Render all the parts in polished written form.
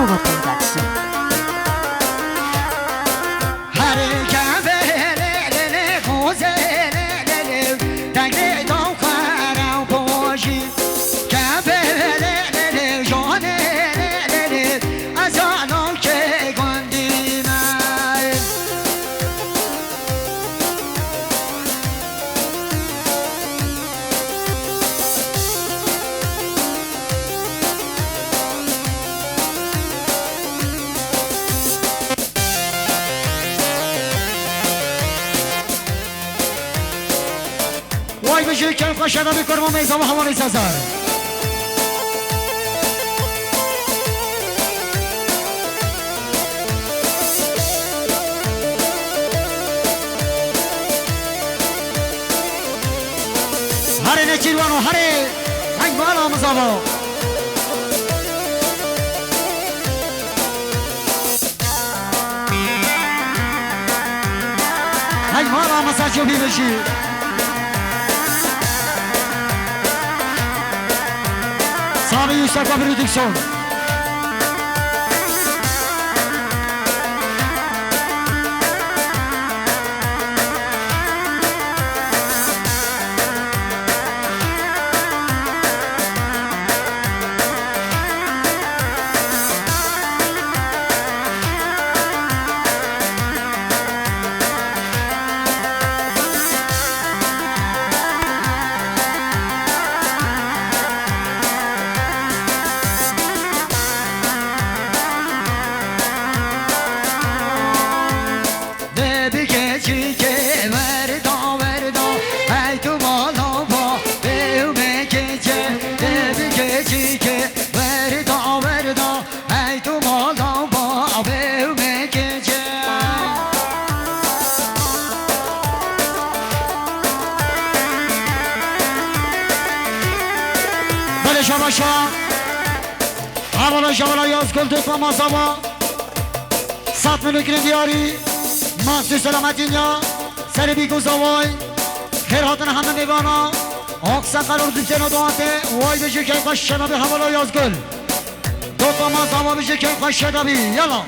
Kogo Production. وای بشه که خوشحالا میکنم و میزم و هوانی سازار هره نچیروانو هره هنگ بالا مزاوا هنگ بالا مساجو بی بشی Sami Yusuf ve Prodüksiyon. شباشا حوالا شوالا یاز کل توت و مازاوا 100 ملو گرین دیاری ماستی سلامتی نیا سر بیگو زوای خیر هاتن همه میگانا آقسا قرار دوچه ندوانته وای بشه که خوش شنابی حوالا یاز کل توت و مازاوا بشه که خوش شنابی یلا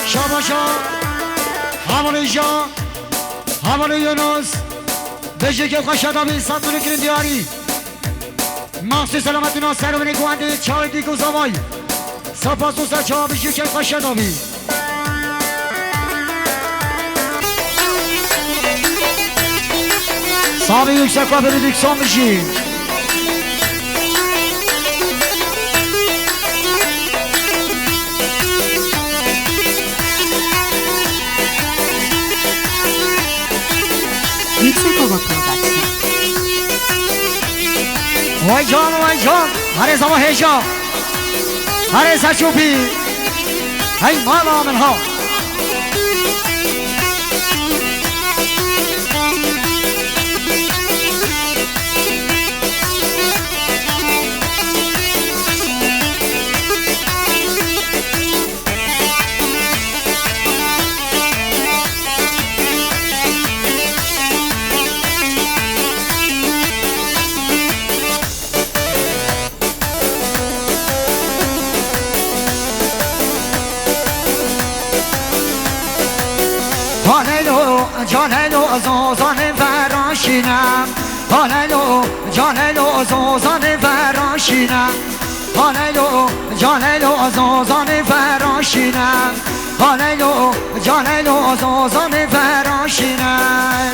شاباشا همون جا همون یونس بشه که خوش آدمی 100 ملو گرین دیاری مخصوص سلامتی ناصر و نگوانده چای دیگو زمای سپاس دوستا چا بشه که خوش آدمی صاحب یکسک و پردیکسیون بشی وای جان هر زما هجا هر سچوپی هی مالا منها جانلو زوزان فراشینم جانلو زوزان فراشینم جانلو زوزان فراشینم جانلو زوزان فراشینم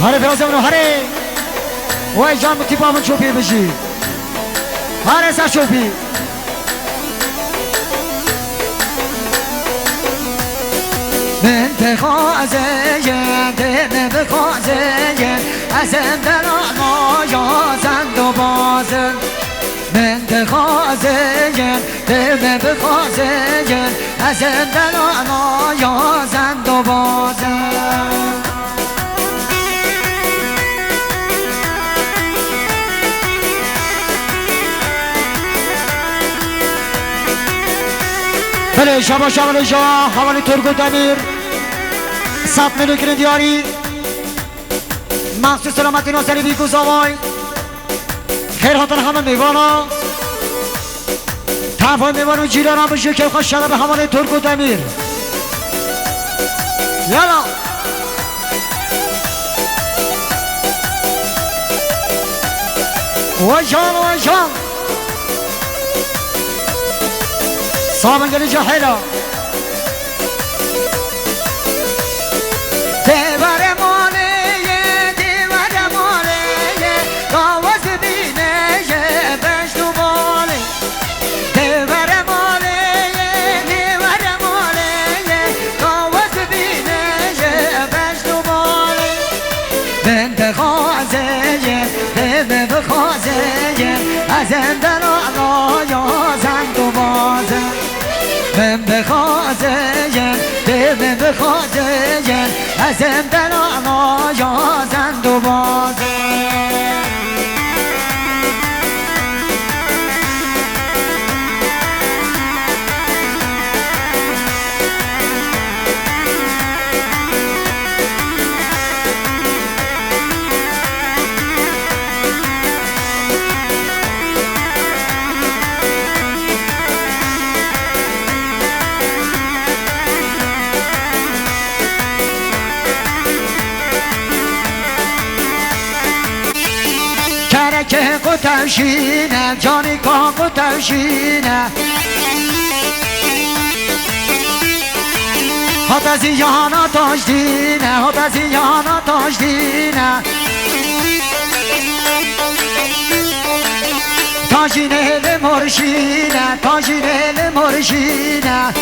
هره پیازمونو هره وای جان بتی بامون چوپی بشی هره سر چوپی من بخوازه دل بخوازه ازم دلالما یازند و بازن من بخوازه دل بخوازه ازم دلالما یازند و بازن بله شما شمال شما حوالی ترگو دمیر سب ملوکن دیاری مخصوص سلامتی ناصری بیگوز آوای خیر حاطن همه میوانا تفای میوانو جیران هم بشه که خوش شده به حوالی ترگو دمیر یالا وجان وجان صابن قال جاحلة ديوار مولية ديوار مولية قاوز بينية باش نبالي ديوار مولية ديوار مولية قاوز بينية باش نبالي بنت خازية بنت خازية ازم دلالة يا زند بازم من بخوازیم دل بخوازیم ازم دلانا یازند و بازم که قطعشینه جانی که قطعشینه حد از یانا تاجدینه حد از یانا تاجدینه تاجینه لمرشینه تاجینه لمرشینه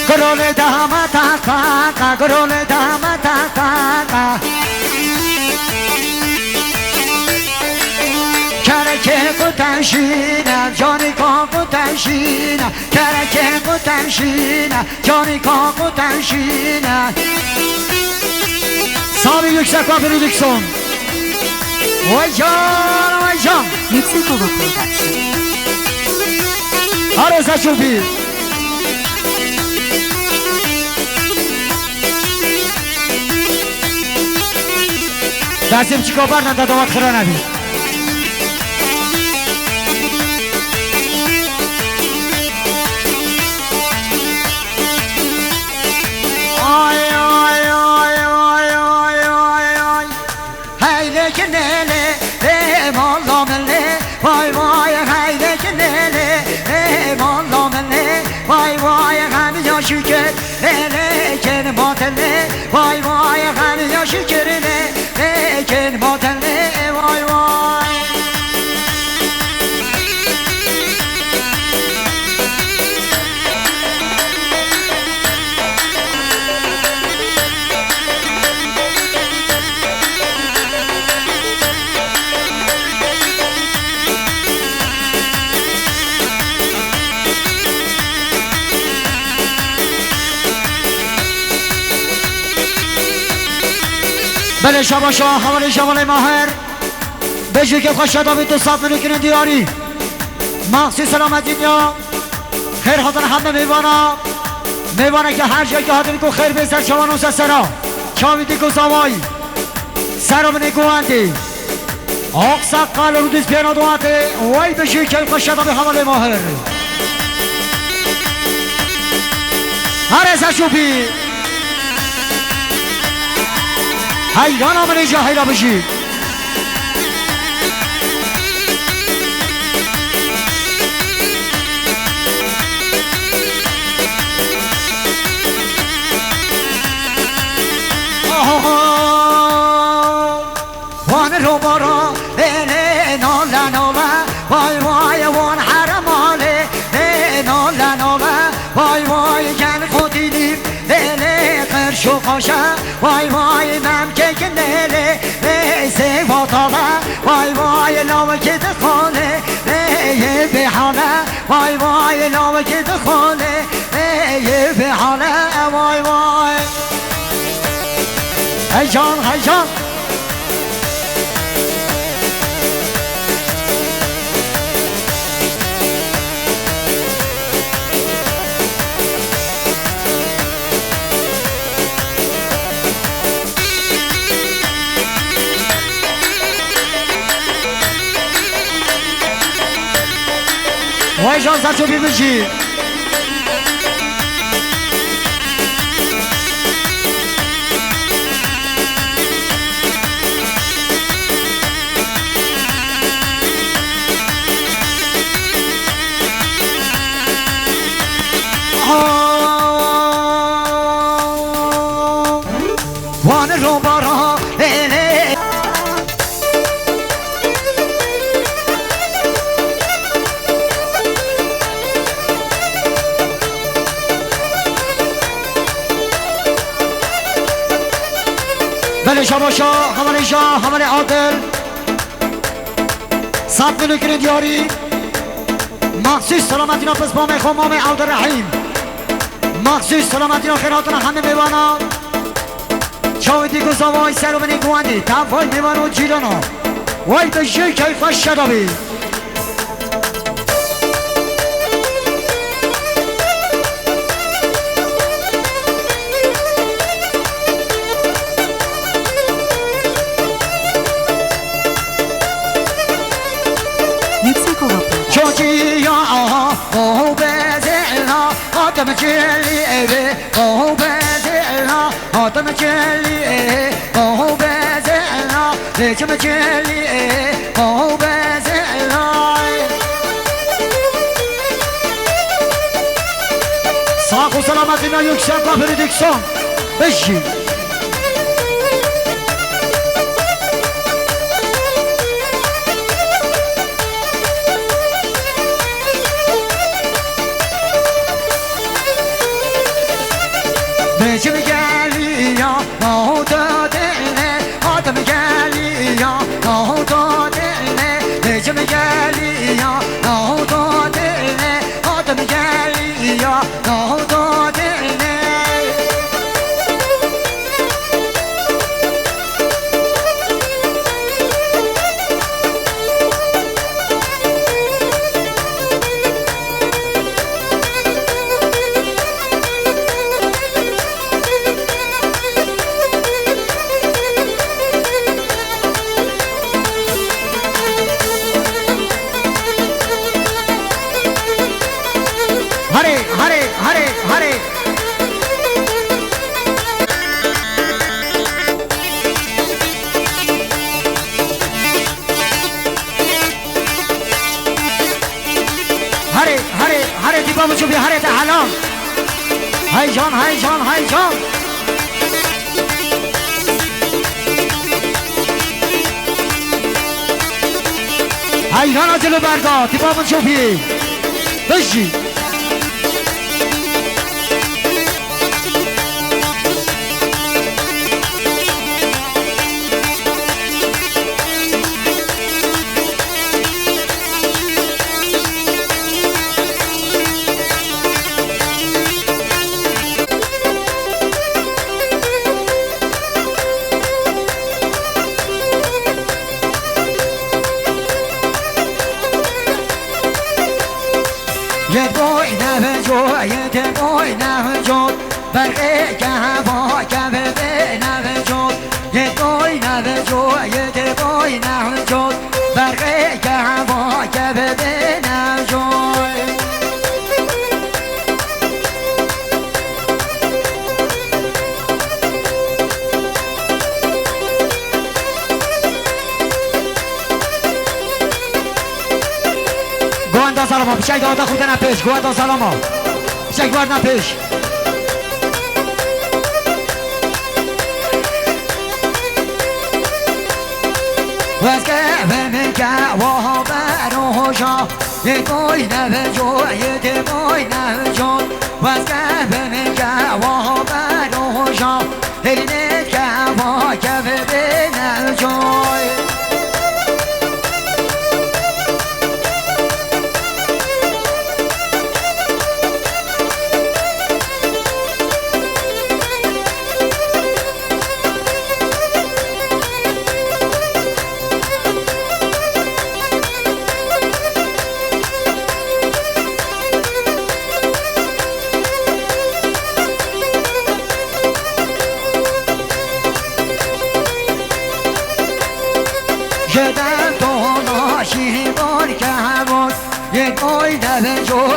گرول دامه تاقاقا گرول دامه تاقاقا کرکه قطعشینه جانی که قطعشینه کرکه قطعشینه جانی که قطعشینه سامی yüksek ve prodüksiyon vay can Yüksek Ova Production. Arasa şubi دستیم چیکار بردن تا دوات خرا نبی آی آی آی آی آی آی آی هیله کنله مالا مله وای وای هیله کنله مالا مله وای وای همه یا شکر لیکن باطله وای وای همه یا شکر لیکن باطله وای وای بله شما شما حوالی شمال ماهر بجی که خوش شدابی تو صاف منوکن دیاری مخصوص سلامتی نیا خیر حاضر همه میوانا میوانا که هر جایی که حاضر کو خیر بیسر شما نوسه سرا چاویدی کو زوایی سرا منی گوانتی آق سقال رو دیز پیانا دوانتی وای بجی که خوش شدابی حوالی ماهر هر ایسا شوپی حیران آمن اینجا حیران بشی وای وای ممکن نره سیواتاله وای وای نامکه دخانه به حاله وای وای نامکه دخانه به حاله وای وای هی جان هی جان وای جان سرچو بی بشی وان رو بارا بله شباشا همه شا همه عادل صد ملوکر دیاری مخصوص سلامتینا پس بام خمام عبدالرحیم مخصوص سلامتینا خیراتنا همه میوانا چاویدی گزاوای سر و بنی گواندی تفای میوانو جیرانا وای به جی که خوش شدابی او بزرنا آدم جلی او بزرنا آدم جلی او بزرنا لجم جلی او بزرنا sağ ol selametine yüksek kapını dikson beşi Becim geliyor, o da dele Adam geliyor, o da dele Becim geliyor, o da dele Adam geliyor, o da dele Hare, hare, hare, hare. Hare, hare, hare diba mucho bi hare ta halam. Hay John, hay John, hay John. Hay John acele berga diba mucho bi. Beşi. Yet boy never joy, yet boy never joy. Berge gava, gave never joy. Yet boy never joy, yet boy never joy. Berge gava, gave never joy. Guarda salama, piszaj do odachu na pysz, guarda salama. Piszaj guarda na pysz. Weske vemika wahabaroja, ye boy never joy, ye boy never joy. Weske vemika wahabaroja, eline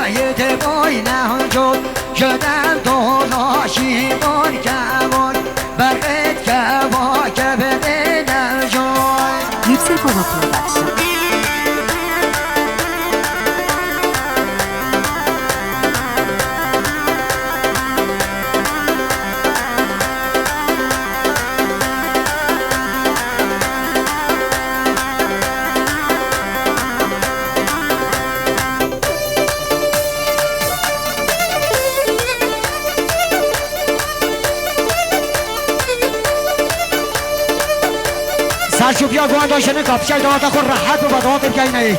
وای دبای نهجد شدم تو ناشی بار کبار برقت کبا که بده نجای Yüksek Ova Production. سرچوبیا گوان داشتن کپچک دواتا خود راحت و بدوات بگی نهی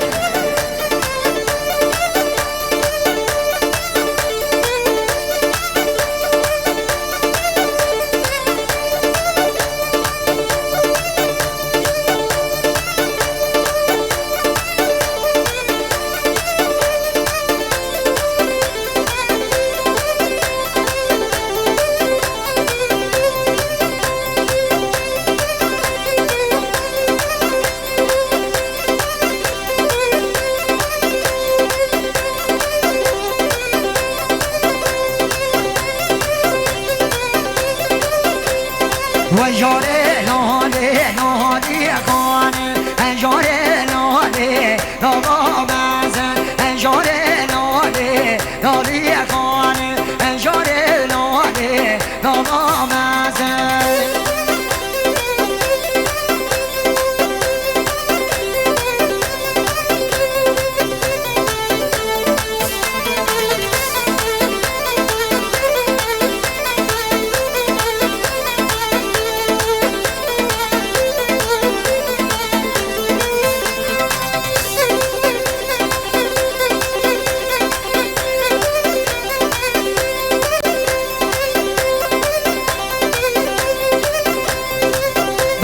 و یاره لاله لاله خانه انجاره لاله لالا مزن انجاره لاله لاله خانه انجاره لاله لالا مزن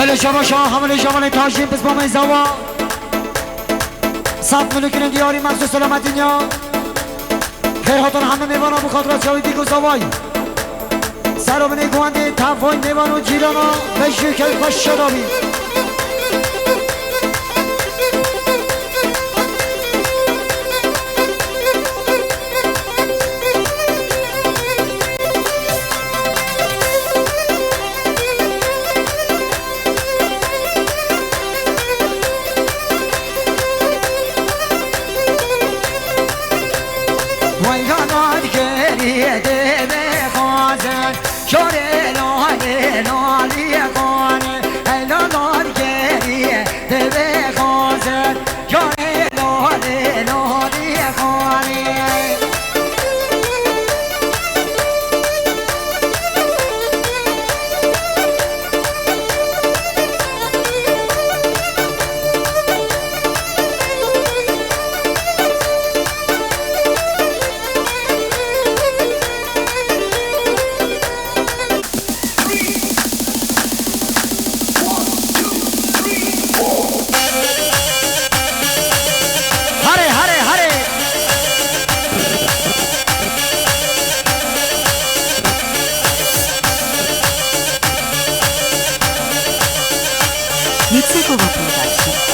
بله شما حمل جوان تاجین بس با من زوا صد ملکن دیاری مخصوص سلامت دنیا خیرهاتان همه میوانا بخاطرات جاوی دیگو زوای سر و بنی گوانده تفاین میوان و جیرانا بشوی که خوش شدابی شوره لاله لاله خانه ایلالار گریه دبه خوازد شوره لاله لاله خانه Yüksek Ova Production.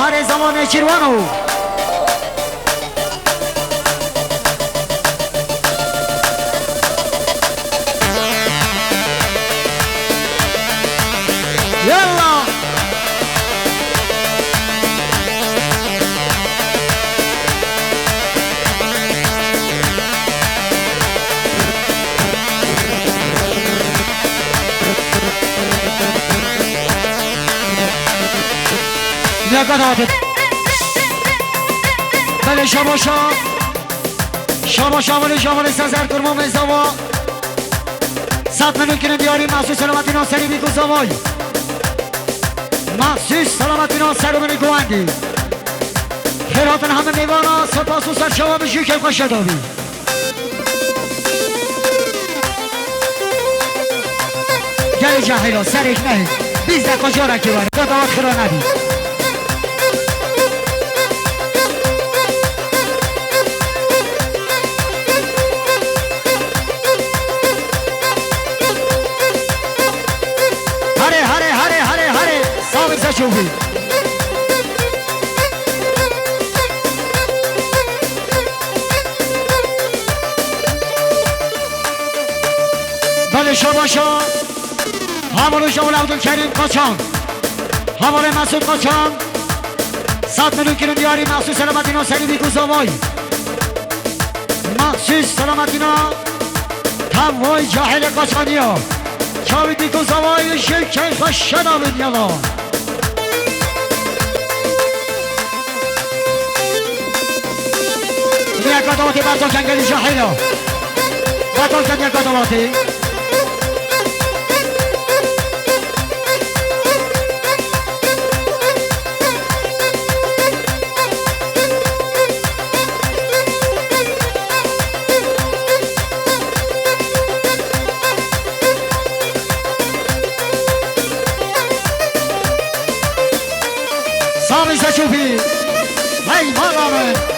هر زمان چیروانو یلا نگاه بله شاباشا ولی شامل سزر کرمو مزاوا 100 میلیون کنه دیاری محسوس سلامتی ناصری بیگو زوای محسوس سلامتی ناصر منی گواندی خیراتن همه میوانا سپاس و سر شما بشی که خوش داوی گلی جاهیلا سریک نهی 20 دقیقه جارا که باری دادوات خیرا نبی هره صابر سشوفی بله شاباشا همارو شاول عبدالکریم قاچان هماره مسعود قاچان 100 میلیون کنه دیاری مخصوص سلامتینا سری بیگو زوای مخصوص سلامتینا تموای جاهل قاچانی ها چاوی بیگو زوای شکل خوش شدامین یلا یک قدواتی برزا کنگلی جاهل ها بطال کن یک قدواتی صابر سشوفی هی مالامه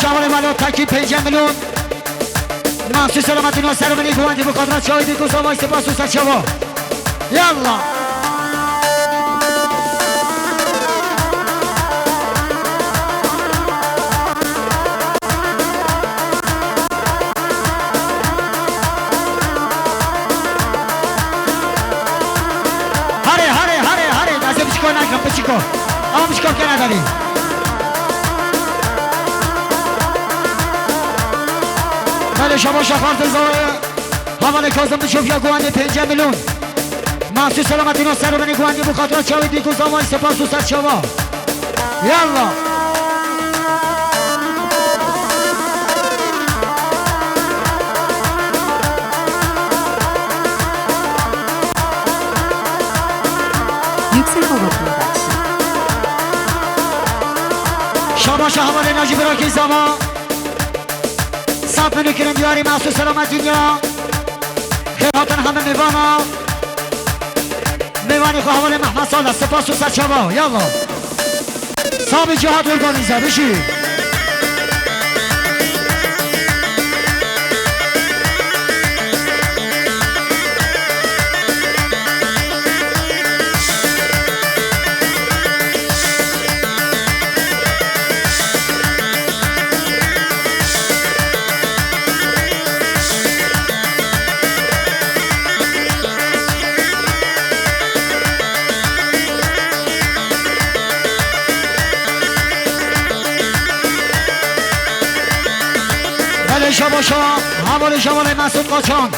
شامل مالو تاکی 5 میلیون مخصوص سلامتینا سر منی گواندی به قدرت شاهدی کو سوای سپاس و سر شما یالا هره دست بچیکو نکن بچیکو آم بچیکو که نداری بله شما شخارت زاره حواله کازم بشوف یا گوانده 5 میلیون مخصوص سلامتینا سر منی گوانده بخاطر چاوی دیگو زمان سپاس و سر شما یالا شاباش حواله ناجی براکی زمان 100 میلیون کنه دیاری مخصوص سلامتینا خیراتن همه میوانی خواه حواله محمد ساله سپاس و سر شما یالا صاحب جهاد ارگانیزه بشی باشا حوال جوال مسعود قاچان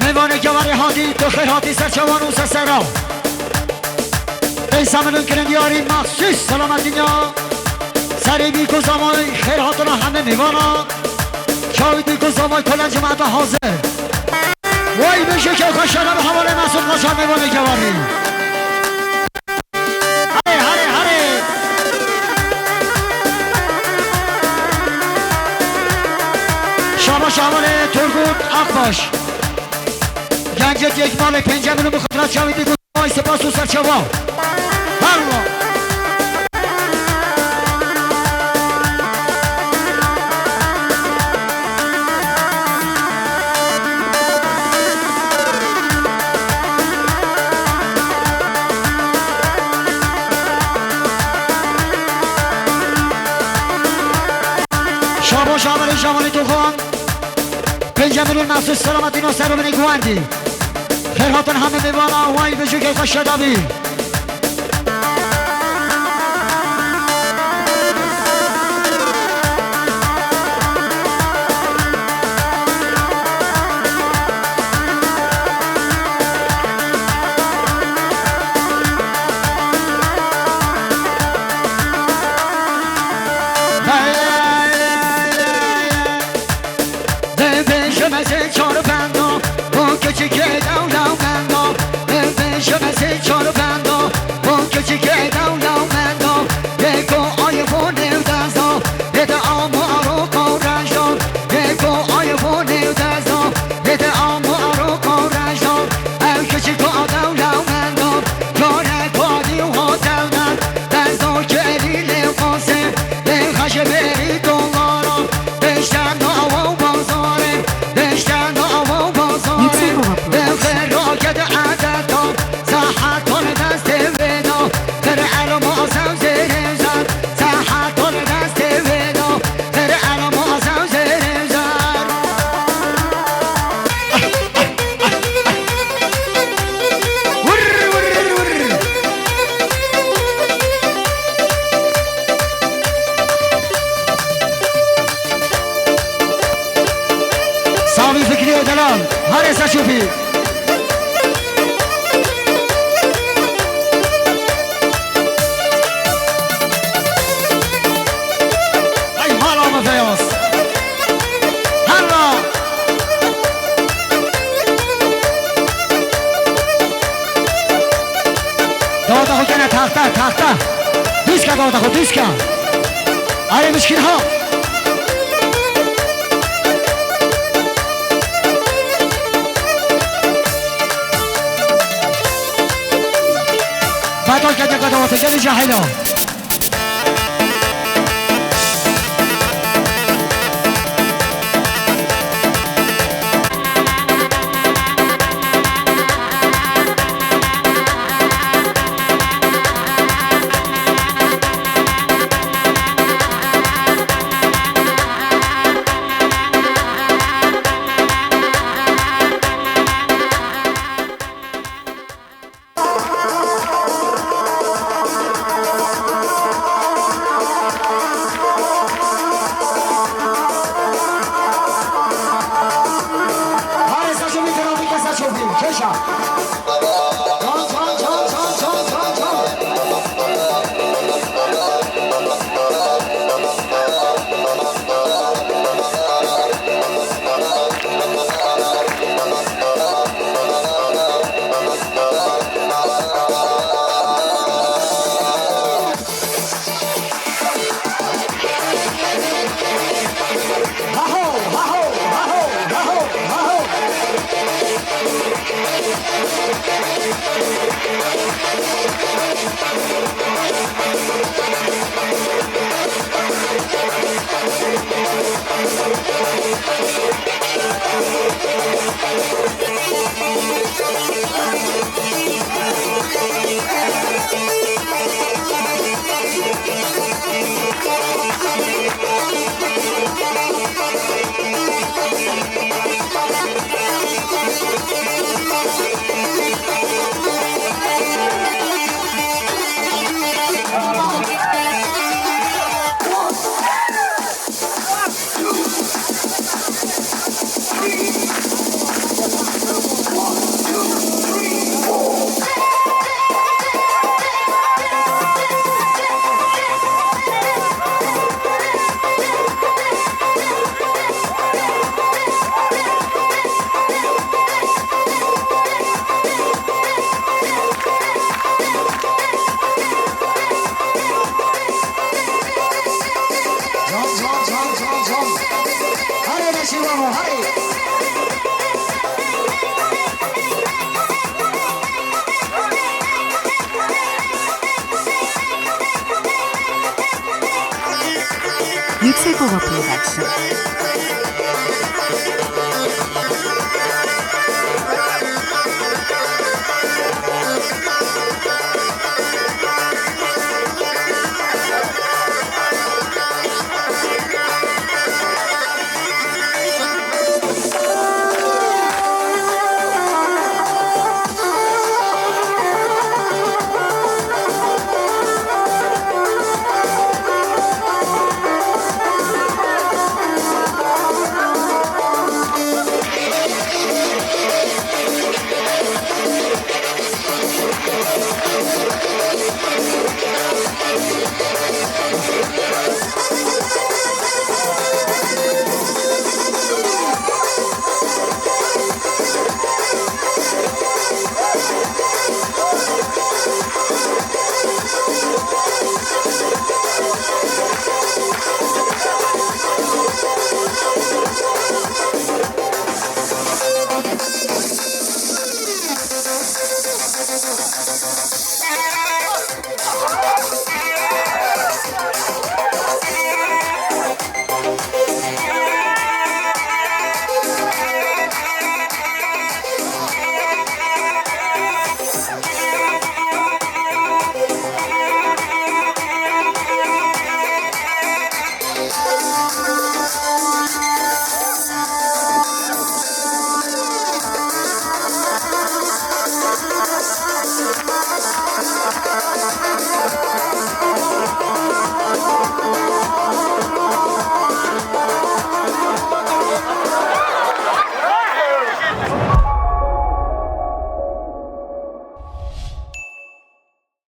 میوان گواری هادی دو خیر هادی سرچوان و سسرا بیسا ملون کرندیاری مخصوص سلامت دنیا سری بی کزامای خیر هاتنا همه میوانا چاوی بی کزامای کلن جماعت حاضر وای بشه که خوشنم حوال مسعود قاچان میوان گواری شاباش حوال ترگون اقباش گنجت یک مال 5 میلیون بخاطرات شاویدی گوزمای سپاس و سرچوا الله شاباش حوال جوانی توخان 5 میلیون مخصوص سلامتی ناصر رو بینی گواندی خیرهاتون همه میوانا وای بجو که خوش شدابی شوفي اي هلا ما فياس هلا دادا خو کنه تخته دیسکا دادا خو دیسکا آره مشکل ها بعد که قدوات جل جاهلا Production.